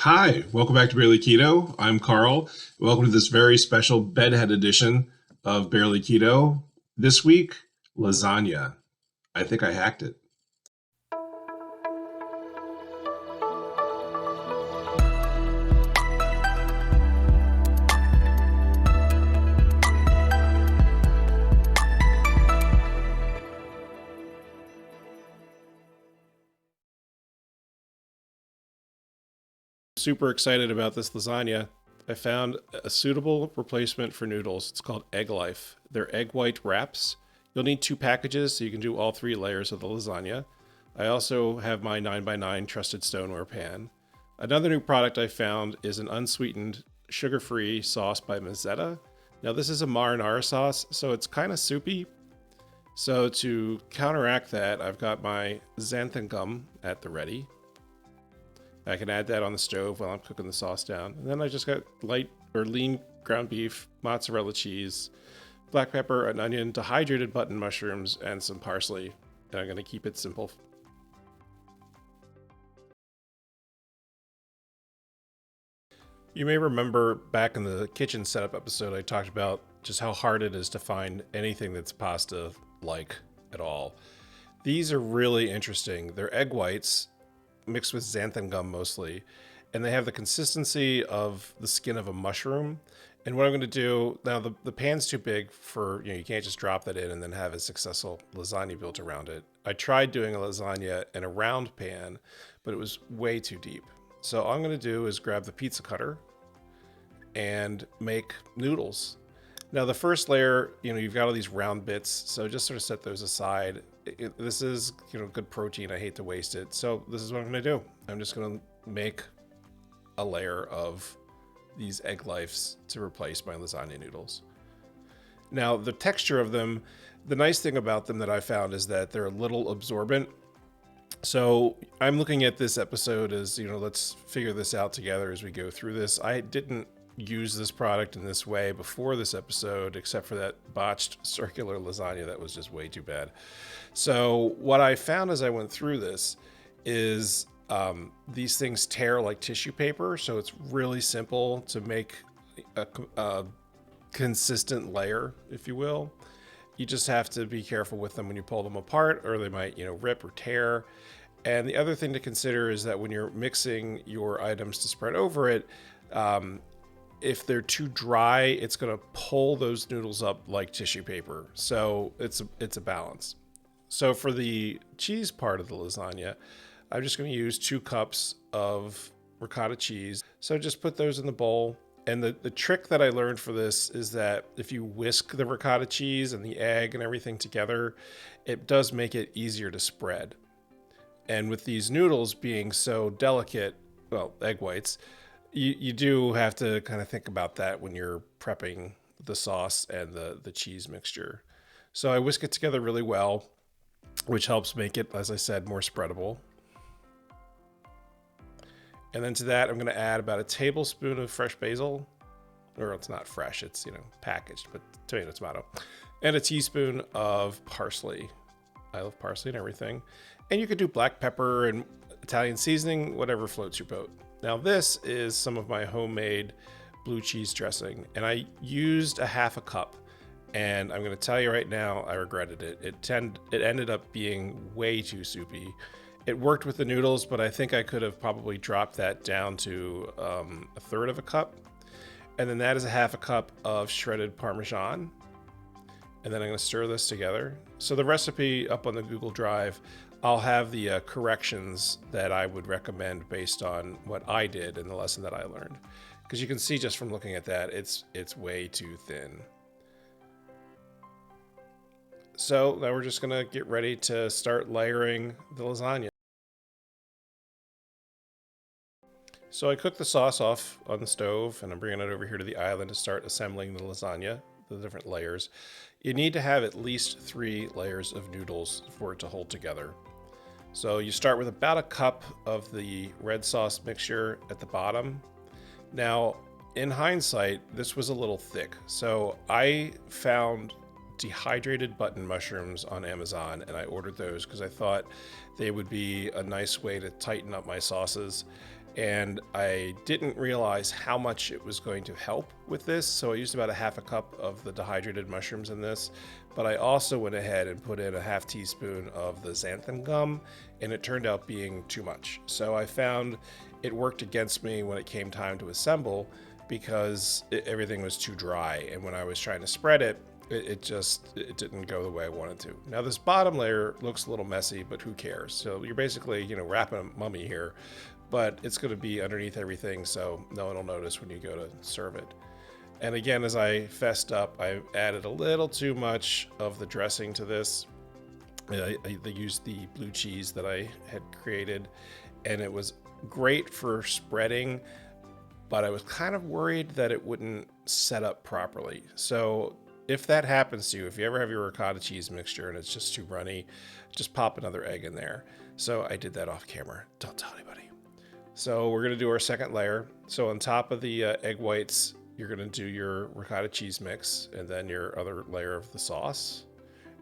Hi, welcome back to Barely Keto. I'm Carl. Welcome to this very special bedhead edition of Barely Keto. This week, lasagna. I think I hacked it. Super excited about this lasagna. I found a suitable replacement for noodles. It's called Egg Life. They're egg white wraps. You'll need 2 packages so you can do all 3 layers of the lasagna. I also have my 9x9 trusted stoneware pan. Another new product I found is an unsweetened, sugar-free sauce by Mazzetta. Now this is a marinara sauce, so it's kind of soupy. So to counteract that, I've got my xanthan gum at the ready. I can add that on the stove while I'm cooking the sauce down. And then I just got light or lean ground beef, mozzarella cheese, black pepper, an onion, dehydrated button mushrooms, and some parsley. And I'm going to keep it simple. You may remember back in the kitchen setup episode, I talked about just how hard it is to find anything that's pasta-like at all. These are really interesting. They're egg whites mixed with xanthan gum mostly, and they have the consistency of the skin of a mushroom. And what I'm going to do now, the pan's too big for, you can't just drop that in and then have a successful lasagna built around it. I tried doing a lasagna in a round pan, but it was way too deep. So all I'm going to do is grab the pizza cutter and make noodles. Now the first layer, you've got all these round bits, so just sort of set those aside. This is, good protein. I hate to waste it. So this is what I'm going to do. I'm just going to make a layer of these egg lifes to replace my lasagna noodles. Now the texture of them, the nice thing about them that I found is that they're a little absorbent. So I'm looking at this episode as, let's figure this out together as we go through this. I didn't use this product in this way before this episode, except for that botched circular lasagna that was just way too bad. So what I found as I went through this is these things tear like tissue paper. So it's really simple to make a consistent layer, if you will. You just have to be careful with them when you pull them apart, or they might, rip or tear. And the other thing to consider is that when you're mixing your items to spread over it, if they're too dry, it's going to pull those noodles up like tissue paper. So it's a balance. So for the cheese part of the lasagna, I'm just going to use 2 cups of ricotta cheese. So just put those in the bowl. And the trick that I learned for this is that if you whisk the ricotta cheese and the egg and everything together, it does make it easier to spread. And with these noodles being so delicate, well, egg whites, you do have to kind of think about that when you're prepping the sauce and the cheese mixture. So I whisk it together really well, which helps make it, as I said, more spreadable. And then to that, I'm going to add about a tablespoon of fresh basil. Or it's not fresh, it's, packaged, but tomato. And a teaspoon of parsley. I love parsley and everything. And you could do black pepper and Italian seasoning, whatever floats your boat. Now this is some of my homemade blue cheese dressing, and I used a half a cup. And I'm going to tell you right now, I regretted it. It ended up being way too soupy. It worked with the noodles, but I think I could have probably dropped that down to a third of a cup. And then that is a half a cup of shredded Parmesan. And then I'm going to stir this together. So the recipe up on the Google Drive, I'll have the corrections that I would recommend based on what I did and the lesson that I learned. Because you can see just from looking at that, it's way too thin. So now we're just going to get ready to start layering the lasagna. So I cooked the sauce off on the stove, and I'm bringing it over here to the island to start assembling the lasagna, the different layers. You need to have at least 3 layers of noodles for it to hold together. So you start with about a cup of the red sauce mixture at the bottom. Now, in hindsight, this was a little thick. So I found dehydrated button mushrooms on Amazon, and I ordered those because I thought they would be a nice way to tighten up my sauces. And I didn't realize how much it was going to help with this. So I used about a half a cup of the dehydrated mushrooms in this, but I also went ahead and put in a half teaspoon of the xanthan gum, and it turned out being too much. So I found it worked against me when it came time to assemble because everything was too dry. And when I was trying to spread it, it didn't go the way I wanted to. Now this bottom layer looks a little messy, but who cares? So you're basically, wrapping a mummy here, but it's going to be underneath everything, so no one will notice when you go to serve it. And again, as I fessed up, I added a little too much of the dressing to this. I used the blue cheese that I had created, and it was great for spreading, but I was kind of worried that it wouldn't set up properly. So if that happens to you, if you ever have your ricotta cheese mixture and it's just too runny, just pop another egg in there. So I did that off camera. Don't tell anybody. So we're going to do our second layer. So on top of the egg whites, you're going to do your ricotta cheese mix and then your other layer of the sauce.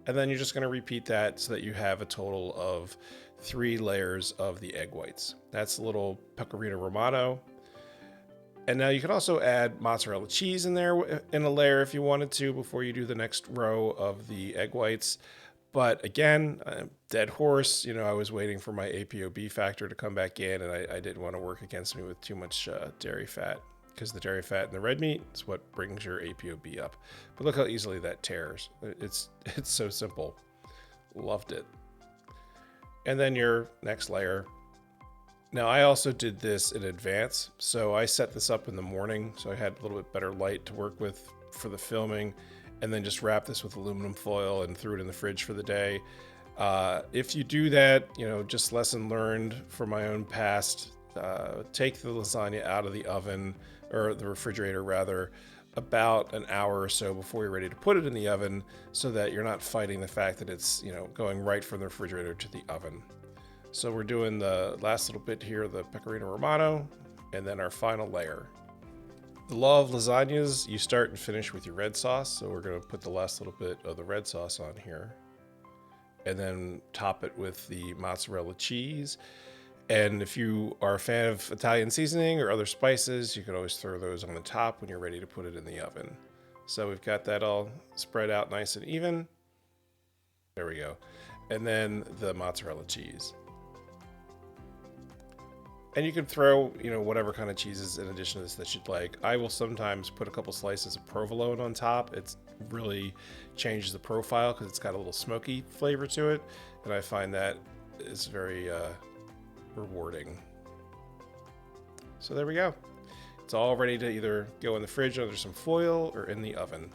And then you're just going to repeat that so that you have a total of 3 layers of the egg whites. That's a little pecorino romano. And now you can also add mozzarella cheese in there in a layer if you wanted to before you do the next row of the egg whites. But again, dead horse. I was waiting for my APOB factor to come back in, and I didn't want to work against me with too much dairy fat, because the dairy fat in the red meat is what brings your APOB up. But look how easily that tears. It's so simple. Loved it. And then your next layer. Now I also did this in advance, so I set this up in the morning, so I had a little bit better light to work with for the filming, and then just wrap this with aluminum foil and threw it in the fridge for the day. If you do that, just lesson learned from my own past, take the lasagna out of the oven, or the refrigerator rather, about an hour or so before you're ready to put it in the oven, so that you're not fighting the fact that it's going right from the refrigerator to the oven. So we're doing the last little bit here, the pecorino romano, and then our final layer. The law of lasagnas, you start and finish with your red sauce. So we're going to put the last little bit of the red sauce on here, and then top it with the mozzarella cheese. And if you are a fan of Italian seasoning or other spices, you can always throw those on the top when you're ready to put it in the oven. So we've got that all spread out nice and even. There we go. And then the mozzarella cheese. And you can throw, whatever kind of cheeses in addition to this that you'd like. I will sometimes put a couple slices of provolone on top. It really changes the profile because it's got a little smoky flavor to it. And I find that is very rewarding. So there we go. It's all ready to either go in the fridge under some foil or in the oven.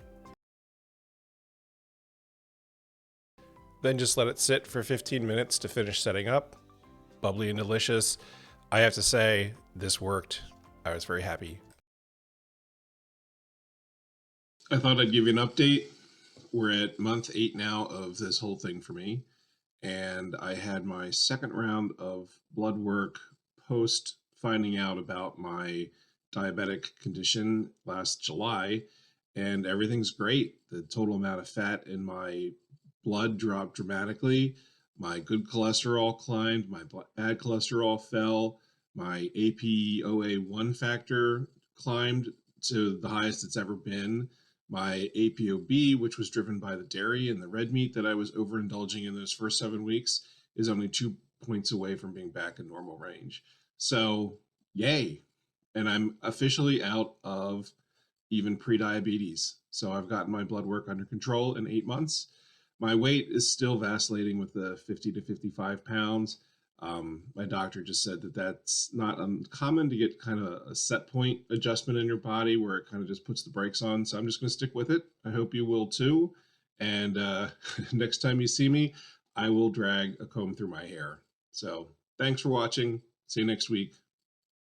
Then just let it sit for 15 minutes to finish setting up. Bubbly and delicious. I have to say, this worked. I was very happy. I thought I'd give you an update. We're at month 8 now of this whole thing for me. And I had my second round of blood work post finding out about my diabetic condition last July. And everything's great. The total amount of fat in my blood dropped dramatically. My good cholesterol climbed, my bad cholesterol fell, my APOA1 factor climbed to the highest it's ever been. My APOB, which was driven by the dairy and the red meat that I was overindulging in those first 7 weeks, is only 2 points away from being back in normal range. So, yay. And I'm officially out of even pre-diabetes. So I've gotten my blood work under control in 8 months. My weight is still vacillating with the 50 to 55 pounds. My doctor just said that that's not uncommon to get kind of a set point adjustment in your body where it kind of just puts the brakes on. So I'm just going to stick with it. I hope you will too. And next time you see me, I will drag a comb through my hair. So thanks for watching. See you next week.